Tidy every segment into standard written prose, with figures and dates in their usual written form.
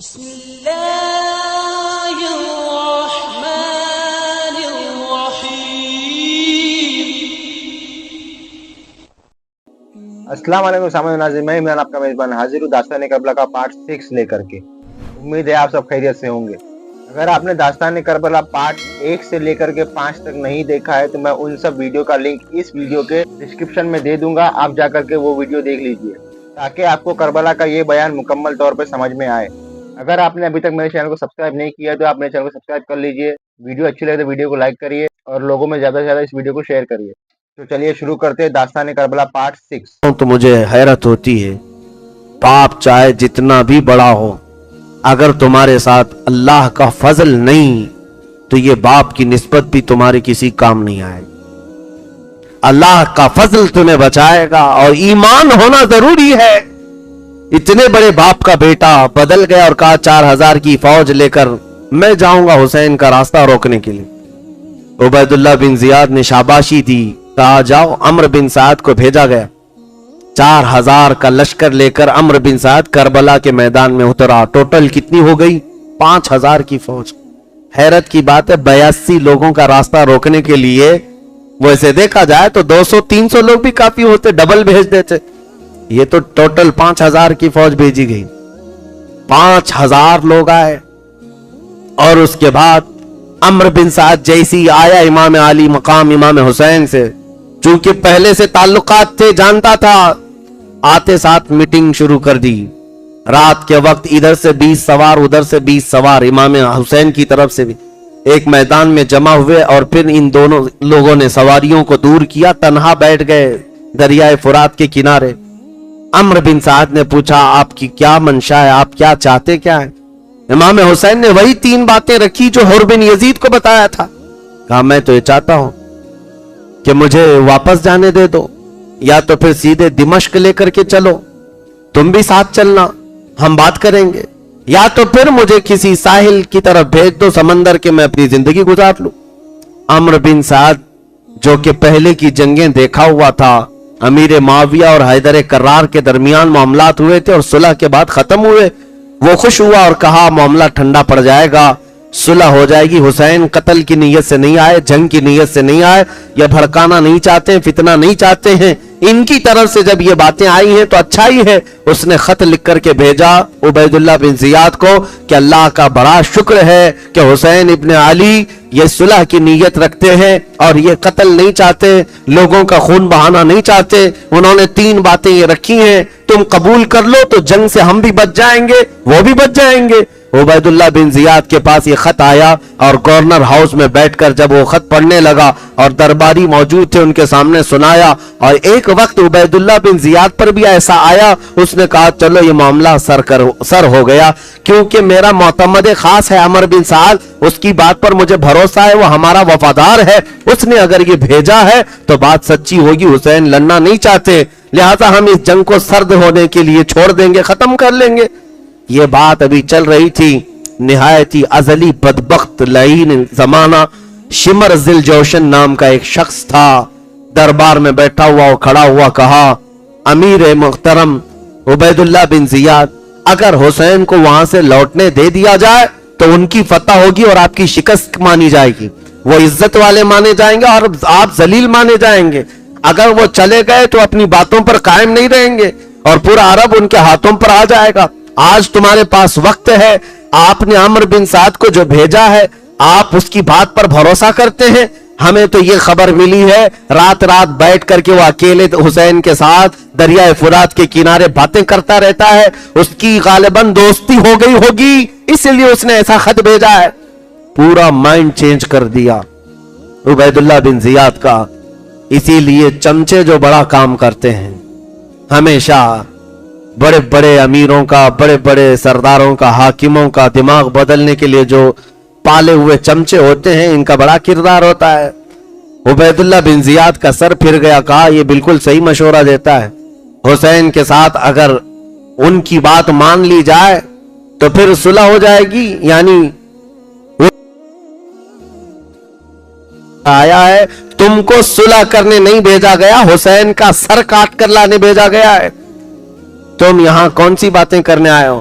بسم اللہ الرحمن الرحیم۔ السلام علیکم سامعین ناظرین، میں عمران آپ کا میزبان حاضر ہوں داستان کربلا کا پارٹ 6 لے کر کے۔ امید ہے آپ سب خیریت سے ہوں گے۔ اگر آپ نے داستان کربلا پارٹ 1 سے لے کر کے 5 تک نہیں دیکھا ہے تو میں ان سب ویڈیو کا لنک اس ویڈیو کے ڈسکرپشن میں دے دوں گا، آپ جا کر کے وہ ویڈیو دیکھ لیجئے تاکہ آپ کو کربلا کا یہ بیان مکمل طور پہ سمجھ میں آئے۔ اگر آپ نے ابھی تک میرے چینل کو سبسکرائب نہیں کیا تو آپ میرے چینل کو سبسکرائب کر لیجئے، ویڈیو اچھی لگے تو ویڈیو کو لائک کریے اور لوگوں میں زیادہ سے زیادہ اس ویڈیو کو شیئر کریے۔ تو چلیے شروع کرتے ہیں داستان کربلا پارٹ 6۔ تو مجھے حیرت ہوتی ہے، پاپ چاہے جتنا بھی بڑا ہو، اگر تمہارے ساتھ اللہ کا فضل نہیں تو یہ باپ کی نسبت بھی تمہارے کسی کام نہیں آئے۔ اللہ کا فضل تمہیں بچائے گا اور ایمان ہونا ضروری ہے۔ اتنے بڑے باپ کا بیٹا بدل گیا اور کہا 4000 کی فوج لے کر میں جاؤں گا حسین کا راستہ روکنے کے لیے۔ عبید اللہ بن زیاد نے شاباشی دی، کہا جاؤ۔ عمرو بن سعد کو بھیجا گیا، 4000 کا لشکر لے کر عمرو بن سعد کربلا کے میدان میں اترا۔ ٹوٹل کتنی ہو گئی؟ 5000 کی فوج۔ حیرت کی بات ہے 82 لوگوں کا راستہ روکنے کے لیے، ویسے دیکھا جائے تو 200-300 لوگ بھی کافی ہوتے، ڈبل بھیج دیتے۔ یہ تو ٹوٹل 5000 کی فوج بھیجی گئی۔ 5000 لوگ آئے اور اس کے بعد عمرو بن سعد جیسی آیا امام علی مقام امام حسین سے، چونکہ پہلے سے تعلقات تھے، جانتا تھا، آتے ساتھ میٹنگ شروع کر دی۔ رات کے وقت ادھر سے 20 سوار ادھر سے 20 سوار امام حسین کی طرف سے بھی ایک میدان میں جمع ہوئے، اور پھر ان دونوں لوگوں نے سواریوں کو دور کیا، تنہا بیٹھ گئے دریائے فرات کے کنارے۔ عمرو بن سعد نے پوچھا آپ کی کیا منشا ہے، آپ کیا چاہتے کیا ہے؟ امام حسین نے وہی 3 باتیں رکھی جو حر بن یزید کو بتایا تھا۔ کہا میں تو یہ چاہتا ہوں کہ مجھے واپس جانے دے دو، یا تو پھر سیدھے دمشق لے کر کے چلو، تم بھی ساتھ چلنا، ہم بات کریں گے، یا تو پھر مجھے کسی ساحل کی طرف بھیج دو سمندر کے، میں اپنی زندگی گزار لوں۔ عمرو بن سعد جو کہ پہلے کی جنگیں دیکھا ہوا تھا، امیر معاویہ اور حیدر کرار کے درمیان معاملات ہوئے تھے اور صلح کے بعد ختم ہوئے، وہ خوش ہوا اور کہا معاملہ ٹھنڈا پڑ جائے گا، صلح ہو جائے گی، حسین قتل کی نیت سے نہیں آئے، جنگ کی نیت سے نہیں آئے، یا بھڑکانا نہیں چاہتے ہیں، فتنہ نہیں چاہتے ہیں۔ ان کی طرف سے جب یہ باتیں آئی ہیں تو اچھا ہی ہے۔ اس نے خط لکھ کر کے بھیجا عبید اللہ بن زیاد کو کہ اللہ کا بڑا شکر ہے کہ حسین ابن علی یہ صلح کی نیت رکھتے ہیں اور یہ قتل نہیں چاہتے، لوگوں کا خون بہانا نہیں چاہتے۔ انہوں نے 3 باتیں یہ رکھی ہیں، تم قبول کر لو تو جنگ سے ہم بھی بچ جائیں گے، وہ بھی بچ جائیں گے۔ عبید اللہ بن زیاد کے پاس یہ خط آیا اور گورنر ہاؤس میں بیٹھ کر جب وہ خط پڑھنے لگا اور درباری موجود تھے ان کے سامنے سنایا، اور ایک وقت عبید اللہ بن زیاد پر بھی ایسا آیا، اس نے کہا چلو یہ معاملہ سر ہو گیا، کیونکہ میرا معتمد خاص ہے عمرو بن سعد، اس کی بات پر مجھے بھروسہ ہے، وہ ہمارا وفادار ہے، اس نے اگر یہ بھیجا ہے تو بات سچی ہوگی، حسین لڑنا نہیں چاہتے، لہذا ہم اس جنگ کو سرد ہونے کے لیے چھوڑ دیں گے، ختم کر لیں گے۔ یہ بات ابھی چل رہی تھی، نہایت ہی ازلی بدبخت لعین زمانہ شمر ذل جوشن نام کا ایک شخص تھا، دربار میں بیٹھا ہوا اور کھڑا ہوا کہا امیر محترم عبید اللہ بن زیاد، اگر حسین کو وہاں سے لوٹنے دے دیا جائے تو ان کی فتح ہوگی اور آپ کی شکست مانی جائے گی، وہ عزت والے مانے جائیں گے اور آپ ذلیل مانے جائیں گے۔ اگر وہ چلے گئے تو اپنی باتوں پر قائم نہیں رہیں گے اور پورا عرب ان کے ہاتھوں پر آ جائے گا۔ آج تمہارے پاس وقت ہے، آپ نے عمرو بن سعد کو جو بھیجا ہے آپ اس کی بات پر بھروسہ کرتے ہیں؟ ہمیں تو یہ خبر ملی ہے رات رات بیٹھ کر کے وہ اکیلے حسین کے ساتھ دریائے فرات کے کنارے باتیں کرتا رہتا ہے، اس کی غالباً دوستی ہو گئی ہوگی، اس لیے اس نے ایسا خط بھیجا ہے۔ پورا مائنڈ چینج کر دیا عبید اللہ بن زیاد کا۔ اسی لیے چمچے جو بڑا کام کرتے ہیں، ہمیشہ بڑے بڑے امیروں کا، بڑے بڑے سرداروں کا، حاکموں کا دماغ بدلنے کے لیے جو پالے ہوئے چمچے ہوتے ہیں، ان کا بڑا کردار ہوتا ہے۔ عبید اللہ بن زیاد کا سر پھر گیا، کہا یہ بالکل صحیح مشورہ دیتا ہے، حسین کے ساتھ اگر ان کی بات مان لی جائے تو پھر صلح ہو جائے گی، یعنی آیا ہے تم کو صلح کرنے نہیں بھیجا گیا، حسین کا سر کاٹ کر لانے بھیجا گیا ہے، تم یہاں کون سی باتیں کرنے آئے ہو؟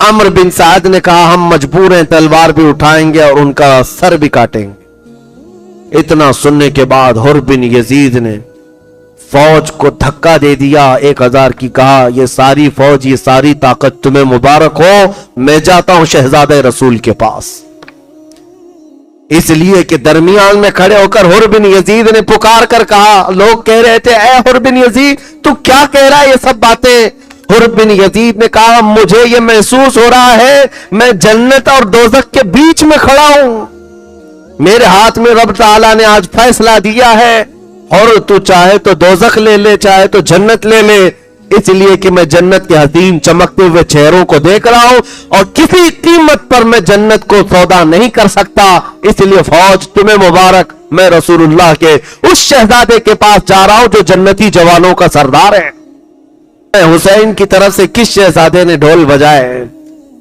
عمرو بن سعد نے کہا ہم مجبور ہیں تلوار بھی اٹھائیں گے اور ان کا سر بھی کاٹیں گے۔ اتنا سننے کے بعد حر بن یزید نے فوج کو دھکا دے دیا 1000 کی، کہا یہ ساری فوج، یہ ساری طاقت تمہیں مبارک ہو، میں جاتا ہوں شہزادہ رسول کے پاس۔ اس لیے کہ درمیان میں کھڑے ہو کر حر بن یزید نے پکار کر کہا، لوگ کہہ رہے تھے اے حر بن یزید تو کیا کہہ رہا ہے یہ سب باتیں؟ حر بن یزید نے کہا مجھے یہ محسوس ہو رہا ہے میں جنت اور دوزخ کے بیچ میں کھڑا ہوں، میرے ہاتھ میں رب تعالیٰ نے آج فیصلہ دیا ہے، اور تو چاہے تو دوزخ لے لے چاہے تو جنت لے لے، اس لیے کہ میں جنت کے حسین چمکتے ہوئے چہروں کو دیکھ رہا ہوں اور کسی قیمت پر میں جنت کو سودا نہیں کر سکتا، اس لیے فوج تمہیں مبارک، میں رسول اللہ کے اس شہزادے کے پاس جا رہا ہوں جو جنتی جوانوں کا سردار ہے۔ حسین کی طرف سے کس شہزادے نے ڈھول بجائے؟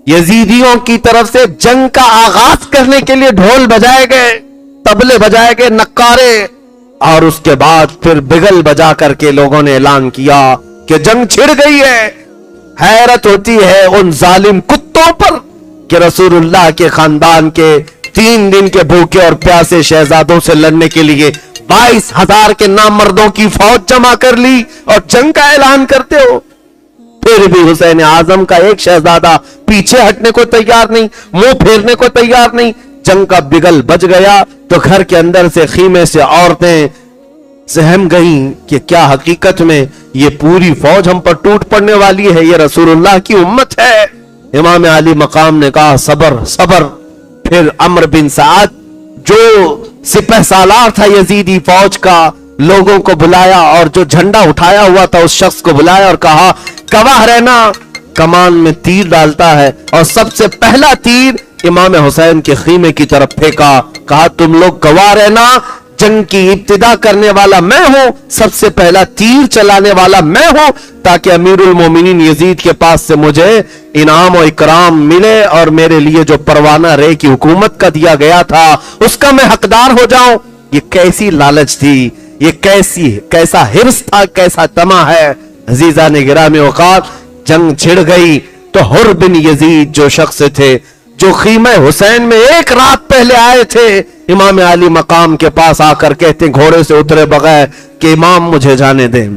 یزیدیوں کی طرف سے جنگ کا آغاز کرنے کے لیے ڈھول بجائے گئے، طبلے بجائے گئے، نقارے، اور اس کے بعد پھر بگل بجا کر کے لوگوں نے اعلان کیا کہ جنگ چھڑ گئی ہے۔ حیرت ہوتی ہے ان ظالم کتوں پر کہ رسول اللہ کے خاندان کے 3 دن کے بھوکے اور پیاسے شہزادوں سے لڑنے کے لیے 22,000 کے نامردوں کی فوج جمع کر لی اور جنگ کا اعلان کرتے ہو۔ پھر بھی حسین اعظم کا ایک شہزادہ پیچھے ہٹنے کو تیار نہیں، منہ پھیرنے کو تیار نہیں۔ جنگ کا بگل بج گیا تو گھر کے اندر سے خیمے سے عورتیں سہم گئیں کہ کیا حقیقت میں یہ پوری فوج ہم پر ٹوٹ پڑنے والی ہے، یہ رسول اللہ کی امت ہے۔ امام علی مقام نے کہا صبر صبر۔ پھر عمرو بن سعد جو سپہ سالار تھا یزیدی فوج کا، لوگوں کو بلایا اور جو جھنڈا اٹھایا ہوا تھا اس شخص کو بلایا اور کہا گواہ رہنا، کمان میں تیر ڈالتا ہے اور سب سے پہلا تیر امام حسین کے خیمے کی طرف پھینکا، کہا تم لوگ گواہ رہنا، جنگ کی ابتدا کرنے والا میں ہوں، سب سے پہلا تیر چلانے والا میں ہوں، تاکہ امیر المومنین یزید کے پاس سے مجھے انعام و اکرام ملے اور میرے لیے جو پروانہ رے کی حکومت کا دیا گیا تھا اس کا میں حقدار ہو جاؤں۔ یہ کیسی لالچ تھی، یہ کیسا حرص تھا، کیسا طمع ہے۔ عزیزان گرامی اوقات، جنگ چھڑ گئی تو حر بن یزید جو شخص تھے جو خیمہ حسین میں ایک رات پہلے آئے تھے، امام علی مقام کے پاس آ کر کہتے گھوڑے سے اترے بغیر کہ امام مجھے جانے دیں،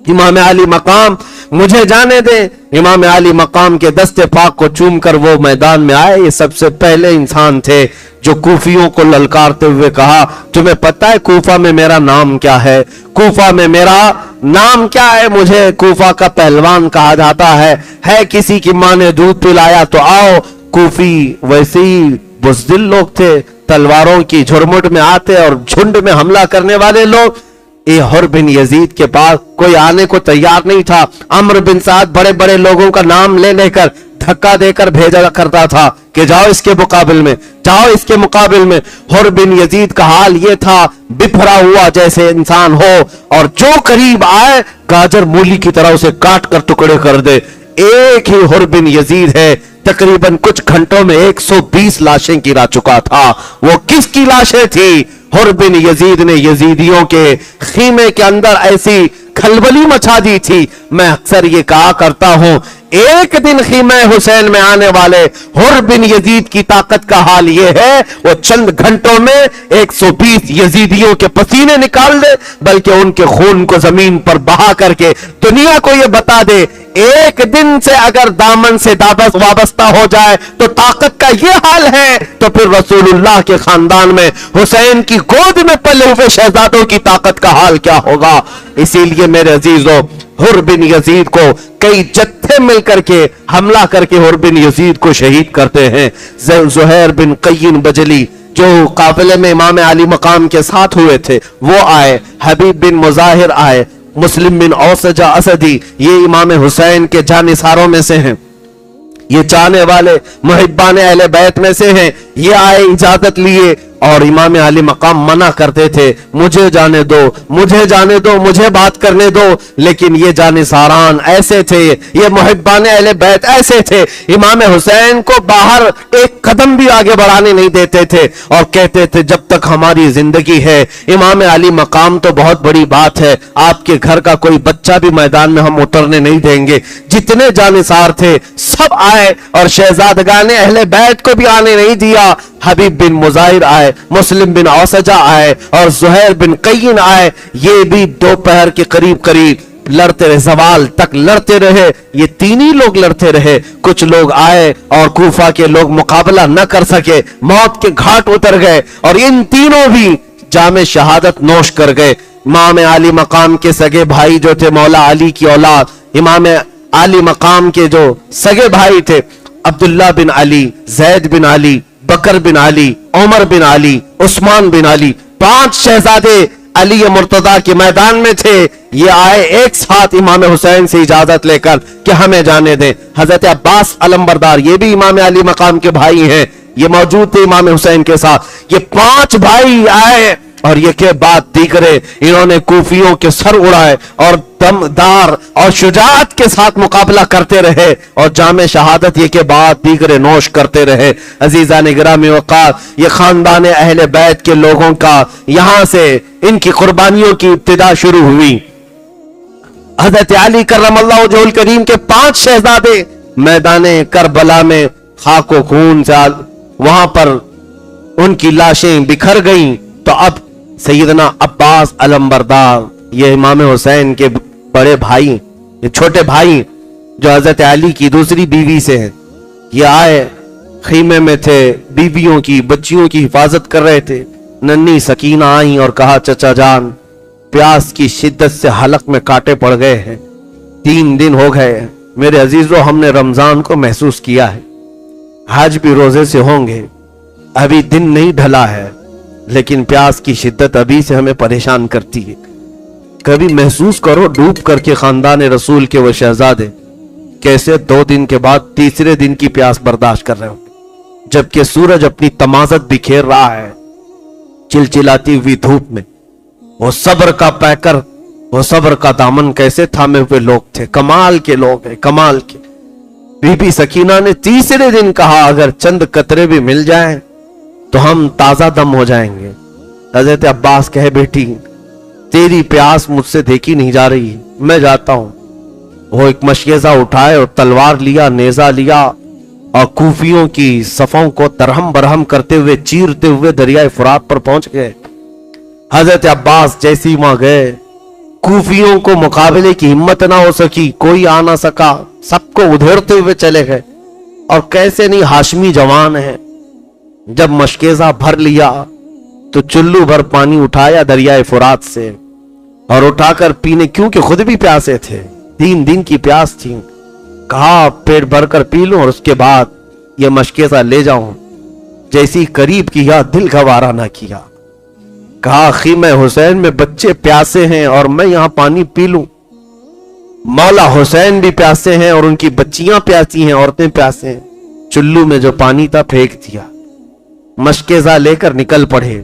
امام علی مقام مجھے جانے دیں۔ امام علی مقام کے دستے پاک کو چوم کر وہ میدان میں آئے۔ یہ سب سے پہلے انسان تھے جو کوفیوں کو للکارتے ہوئے کہا تمہیں پتہ ہے کوفہ میں میرا نام کیا ہے؟ کوفہ میں میرا نام کیا ہے؟ مجھے کوفہ کا پہلوان کہا جاتا ہے کسی کی ماں نے دودھ پلایا تو آؤ۔ کوفی ویسے ہی بزدل لوگ تھے، تلواروں کی جھرمٹ میں آتے اور جھنڈ میں حملہ کرنے والے لوگ۔ یہ حر بن یزید کے پاس کوئی آنے کو تیار نہیں تھا۔ عمرو بن سعد بڑے بڑے لوگوں کا نام لے لے کر دھکا دے کر بھیجا کرتا تھا کہ جاؤ اس کے مقابل میں، جاؤ اس کے مقابل میں۔ حر بن یزید کا حال یہ تھا بپھرا ہوا جیسے انسان ہو اور جو قریب آئے گاجر مولی کی طرح اسے کاٹ کر ٹکڑے کر دے۔ ایک ہی حر بن یزید ہے تقریباً کچھ گھنٹوں میں 120 لاشیں گرا چکا تھا۔ وہ کس کی لاشیں تھی؟ حر بن یزید نے یزیدیوں کے خیمے کے اندر ایسی کھلبلی مچا دی تھی۔ میں اکثر یہ کہا کرتا ہوں ایک دن خیمہ حسین میں آنے والے حر بن یزید کی طاقت کا حال یہ ہے وہ چند گھنٹوں میں 120 یزیدیوں کے پسینے نکال دے، بلکہ ان کے خون کو زمین پر بہا کر کے دنیا کو یہ بتا دے ایک دن سے اگر دامن سے وابستہ ہو جائے تو طاقت کا یہ حال ہے، تو پھر رسول اللہ کے خاندان میں حسین کی گود میں پلے ہوئے شہزادوں کی طاقت کا حال کیا ہوگا۔ اسی لیے میرے عزیزوں، حر بن یزید کو کئی جتھے مل کر کے حملہ کر کے حر بن یزید کو شہید کرتے ہیں۔ زہیر بن قین بجلی جو قافلے میں امام علی مقام کے ساتھ ہوئے تھے وہ آئے، حبیب بن مظاہر آئے، مسلم بن اوسجہ اسدی یہ امام حسین کے جانثاروں میں سے ہیں، یہ چاہنے والے محبان اہل بیت میں سے ہیں، یہ آئے اجازت لیے اور امام علی مقام منع کرتے تھے مجھے جانے دو مجھے جانے دو مجھے بات کرنے دو، لیکن یہ جانثاران ایسے تھے، یہ محبان اہل بیت ایسے تھے، امام حسین کو باہر ایک قدم بھی آگے بڑھانے نہیں دیتے تھے اور کہتے تھے جب تک ہماری زندگی ہے امام علی مقام تو بہت بڑی بات ہے، آپ کے گھر کا کوئی بچہ بھی میدان میں ہم اترنے نہیں دیں گے۔ جتنے جانثار تھے سب آئے اور شہزادگان اہل بیت کو بھی آنے نہیں دیا۔ حبیب بن مظاہر آئے، مسلم بن اوسجہ آئے اور زہیر بن قین آئے، یہ بھی دوپہر کے قریب لڑتے رہے، زوال تک لڑتے رہے، یہ تین ہی لوگ لڑتے رہے۔ کچھ لوگ آئے اور کوفہ کے لوگ مقابلہ نہ کر سکے، موت کے گھاٹ اتر گئے اور ان تینوں بھی جام شہادت نوش کر گئے۔ امام علی مقام کے سگے بھائی جو تھے مولا علی کی اولاد، امام علی مقام کے جو سگے بھائی تھے عبداللہ بن علی، زید بن علی، بکر بن علی، عمر بن علی، عثمان بن علی، 5 شہزادے علی مرتضیٰ کے میدان میں تھے۔ یہ آئے ایک ساتھ امام حسین سے اجازت لے کر کہ ہمیں جانے دیں۔ حضرت عباس علمبردار یہ بھی امام علی مقام کے بھائی ہیں، یہ موجود تھے امام حسین کے ساتھ۔ یہ 5 بھائی آئے اور یہ کے بعد دیگرے انہوں نے کوفیوں کے سر اڑائے اور دمدار اور شجاعت کے ساتھ مقابلہ کرتے رہے اور جام شہادت یہ کے بعد دیگرے نوش کرتے رہے۔ عزیزان گرامی وقار، یہ خاندان اہل بیت کے لوگوں کا یہاں سے ان کی قربانیوں کی ابتدا شروع ہوئی۔ حضرت علی کرم اللہ وجہہ الکریم کے 5 شہزادے میدان کربلا میں خاک و خون سے وہاں پر ان کی لاشیں بکھر گئیں، تو اب سیدنا عباس علمبردار یہ امام حسین کے بڑے بھائی، یہ چھوٹے بھائی جو حضرت علی کی دوسری بیوی سے ہیں، یہ آئے، خیمے میں تھے، بیویوں کی بچیوں کی حفاظت کر رہے تھے۔ ننھی سکینہ آئیں اور کہا چچا جان پیاس کی شدت سے حلق میں کانٹے پڑ گئے ہیں، 3 دن ہو گئے، میرے عزیزو ہم نے رمضان کو محسوس کیا ہے، آج بھی روزے سے ہوں گے، ابھی دن نہیں ڈھلا ہے، لیکن پیاس کی شدت ابھی سے ہمیں پریشان کرتی ہے۔ کبھی محسوس کرو ڈوب کر کے خاندان رسول کے وہ شہزادے کیسے 2 دن کے بعد تیسرے دن کی پیاس برداشت کر رہے ہو، جبکہ سورج اپنی تمازت بکھیر رہا ہے چلچلاتی ہوئی دھوپ میں۔ وہ صبر کا پیکر، وہ صبر کا دامن کیسے تھامے ہوئے لوگ تھے، کمال کے لوگ ہیں، کمال کے۔ بی بی سکینہ نے تیسرے دن کہا اگر چند قطرے بھی مل جائیں تو ہم تازہ دم ہو جائیں گے۔ حضرت عباس کہے بیٹی تیری پیاس مجھ سے دیکھی نہیں جا رہی، میں جاتا ہوں۔ وہ ایک مشیزہ اٹھائے اور تلوار لیا، نیزہ لیا اور کوفیوں کی صفوں کو ترہم برہم کرتے ہوئے چیرتے ہوئے دریائے فرات پر پہنچ گئے۔ حضرت عباس جیسی وہاں گئے، کوفیوں کو مقابلے کی ہمت نہ ہو سکی، کوئی آ نہ سکا، سب کو ادھیڑتے ہوئے چلے گئے۔ اور کیسے نہیں ہاشمی جوان ہیں، جب مشکیزہ بھر لیا تو چلو بھر پانی اٹھایا دریائے فرات سے اور اٹھا کر پینے، کیونکہ خود بھی پیاسے تھے، 3 دن کی پیاس تھی۔ کہا پیٹ بھر کر پی لوں اور اس کے بعد یہ مشکیزہ لے جاؤں۔ جیسی قریب کیا دل گوارا نہ کیا، کہا خیمہ حسین میں بچے پیاسے ہیں اور میں یہاں پانی پی لوں، مولا حسین بھی پیاسے ہیں اور ان کی بچیاں پیاسی ہیں، عورتیں پیاسے ہیں۔ چلو میں جو پانی تھا پھینک دیا، مشکیزہ لے کر نکل پڑے۔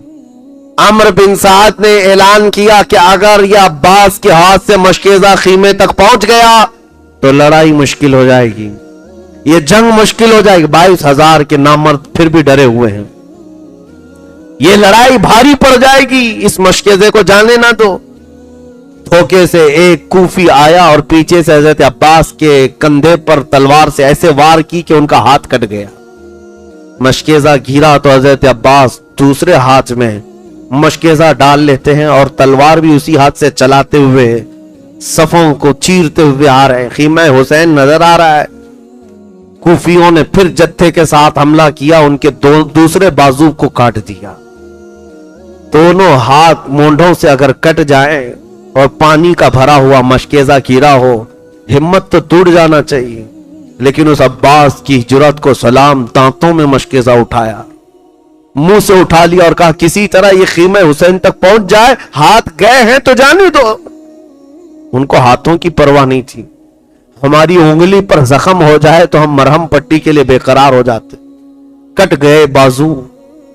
عمرو بن سعد نے اعلان کیا کہ اگر یہ عباس کے ہاتھ سے مشکیزہ خیمے تک پہنچ گیا تو لڑائی مشکل ہو جائے گی، یہ جنگ مشکل ہو جائے گی۔ 22,000 کے نامرد پھر بھی ڈرے ہوئے ہیں، یہ لڑائی بھاری پڑ جائے گی، اس مشکیزے کو جانے نہ دو۔ دھوکے سے ایک کوفی آیا اور پیچھے سے حضرت عباس کے کندھے پر تلوار سے ایسے وار کی کہ ان کا ہاتھ کٹ گیا۔ مشکیزہ گھیرا تو حضرت عباس دوسرے ہاتھ میں مشکیزہ ڈال لیتے ہیں اور تلوار بھی اسی ہاتھ سے چلاتے ہوئے صفوں کو چیرتے ہوئے آ رہے ہیں۔ خیمہ حسین نظر آ رہا ہے۔ کوفیوں نے پھر جتھے کے ساتھ حملہ کیا، ان کے دوسرے بازو کو کاٹ دیا۔ دونوں ہاتھ مونڈوں سے اگر کٹ جائیں اور پانی کا بھرا ہوا مشکیزہ گھیرا ہو، ہمت تو ٹوٹ جانا چاہیے، لیکن اس عباس کی جرات کو سلام، دانتوں میں مشکیزہ اٹھایا، منہ سے اٹھا لیا اور کہا کسی طرح یہ خیمہ حسین تک پہنچ جائے، ہاتھ گئے ہیں تو جانے دو۔ ان کو ہاتھوں کی پرواہ نہیں تھی، ہماری انگلی پر زخم ہو جائے تو ہم مرہم پٹی کے لیے بے قرار ہو جاتے۔ کٹ گئے بازو،